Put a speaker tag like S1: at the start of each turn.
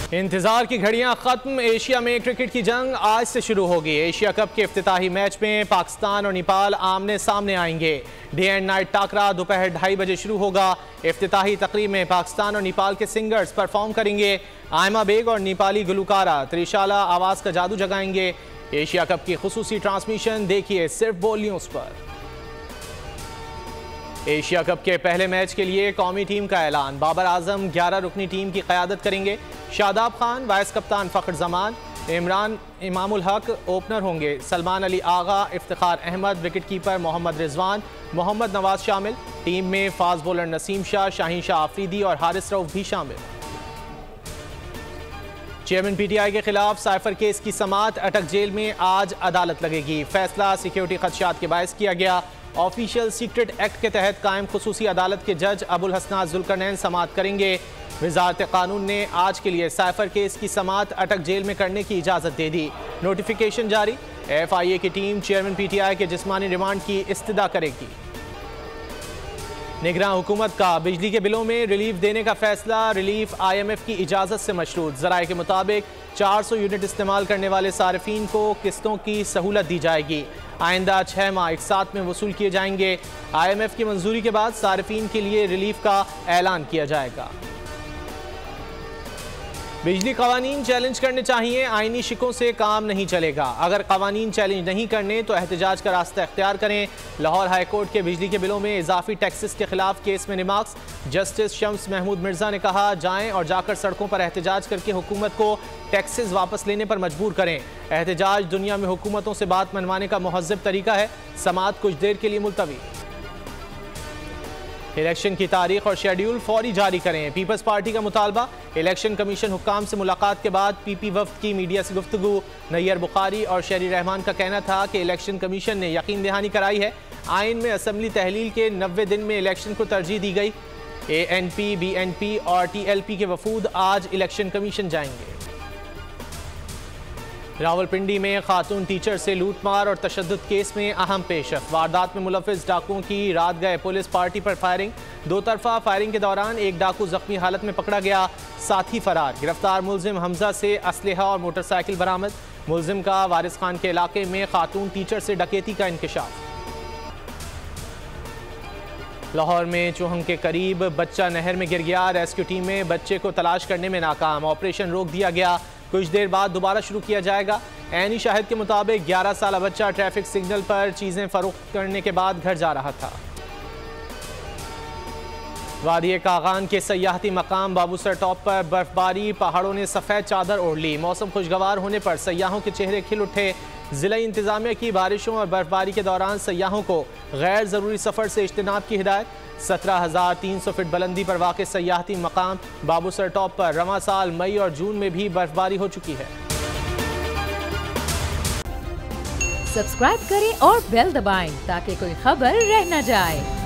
S1: इंतजार की घड़ियां खत्म। एशिया में क्रिकेट की जंग आज से शुरू होगी। एशिया कप के इफ्तिताही मैच में पाकिस्तान और नेपाल आमने सामने आएंगे। डे एंड नाइट टाकरा दोपहर 2:30 बजे शुरू होगा। इफ्तिताही तकरीब में पाकिस्तान और नेपाल के सिंगर्स परफॉर्म करेंगे। आयमा बेग और नेपाली गुलकारा त्रिशाला आवाज का जादू जगाएंगे। एशिया कप की खुसूसी ट्रांसमिशन देखिए सिर्फ बोल न्यूज़ पर। एशिया कप के पहले मैच के लिए कौमी टीम का ऐलान। बाबर आजम 11 रुकनी टीम की क़यादत करेंगे। शादाब खान वाइस कप्तान, फ़ख्र जमान, इमरान इमामुल हक ओपनर होंगे। सलमान अली आगा, इफ्तिखार अहमद, विकेट कीपर मोहम्मद रिजवान, मोहम्मद नवाज शामिल। टीम में फास्ट बॉलर नसीम शाह, शाहीन शाह आफरीदी और हारिस रऊफ भी शामिल। चेयरमैन पीटीआई के खिलाफ साइफर केस की समाअत अटक जेल में आज अदालत लगेगी। फैसला सिक्योरिटी खदशात के बायस किया गया। ऑफिशियल सीक्रेट एक्ट के तहत कायम खुसूसी अदालत के जज अबुल हसनात जुल्करनैन समाअत करेंगे। वजारत कानून ने आज के लिए साइफर केस की समाअत अटक जेल में करने की इजाज़त दे दी। नोटिफिकेशन जारी। FIA की टीम चेयरमैन PTI के जिस्मानी रिमांड की इस्तदा करेगी। निगरान हुकूमत का बिजली के बिलों में रिलीफ देने का फैसला। रिलीफ IMF की इजाज़त से मशरूत। ज़राए के मुताबिक 400 यूनिट इस्तेमाल करने वाले सारिफीन को किस्तों की सहूलत दी जाएगी। आइंदा 6 माह एक साथ में वसूल किए जाएंगे। IMF की मंजूरी के बाद सारिफीन के लिए रिलीफ का ऐलान किया जाएगा। बिजली कवानीन चैलेंज करने चाहिए। आईनी शिकों से काम नहीं चलेगा। अगर कवानीन चैलेंज नहीं करने तो एहतजाज का रास्ता इख्तियार करें। लाहौर हाई कोर्ट के बिजली के बिलों में इजाफी टैक्सेस के खिलाफ केस में रिमार्क्स। जस्टिस शम्स महमूद मिर्जा ने कहा, जाएं और जाकर सड़कों पर एहतजाज करके हुकूमत को टैक्सेस वापस लेने पर मजबूर करें। एहतजाज दुनिया में हुकूमतों से बात मनवाने का मुहज़्ज़ब तरीका है। समाअत कुछ देर के लिए मुलतवी। इलेक्शन की तारीख और शेड्यूल फौरी जारी करें। पीपल्स पार्टी का मुतालबा। इलेक्शन कमीशन हुक्काम से मुलाकात के बाद PP वफ्द की मीडिया से गुफ्तगू। नैयर बुखारी और शहरी रहमान का कहना था कि इलेक्शन कमीशन ने यकीन दहानी कराई है। आइन में असम्बली तहलील के 90 दिन में इलेक्शन को तरजीह दी गई। ANP, BNP और TLP के वफूद आज इलेक्शन कमीशन जाएंगे। रावलपिंडी में खातून टीचर से लूटमार और तशद्दुद केस में अहम पेशरफ। वारदात में मुलविस डाकुओं की रात गए पुलिस पार्टी पर फायरिंग। दो तरफा फायरिंग के दौरान एक डाकू जख्मी हालत में पकड़ा गया, साथी फरार। गिरफ्तार मुलजिम हमजा से असलहा और मोटरसाइकिल बरामद। मुलजिम का वारिस खान के इलाके में खातून टीचर से डकैती का इंकशाफ। लाहौर में चौहंग के करीब बच्चा नहर में गिर गया। रेस्क्यू टीमें बच्चे को तलाश करने में नाकाम। ऑपरेशन रोक दिया गया। कुछ देर बाद दोबारा शुरू किया जाएगा। ऐनी शाहिद के मुताबिक 11 साला बच्चा ट्रैफिक सिग्नल पर चीजें फरोख्त करने के बाद घर जा रहा था। वादी कागान के सयाहती मकाम बाबूसर टॉप पर बर्फबारी। पहाड़ों ने सफ़ेद चादर ओढ़ ली। मौसम खुशगवार होने पर सयाहों के चेहरे खिल उठे। जिला इंतजामिया की बारिशों और बर्फबारी के दौरान सयाहों को गैर ज़रूरी सफ़र से इज्तनाब की हिदायत। 17,300 फीट बुलंदी पर वाक़ सयाहती मकाम बाबूसर टॉप पर रवां साल मई और जून में भी बर्फबारी हो चुकी है।
S2: सब्सक्राइब करें और बेल दबाएं ताकि कोई खबर रह न जाए।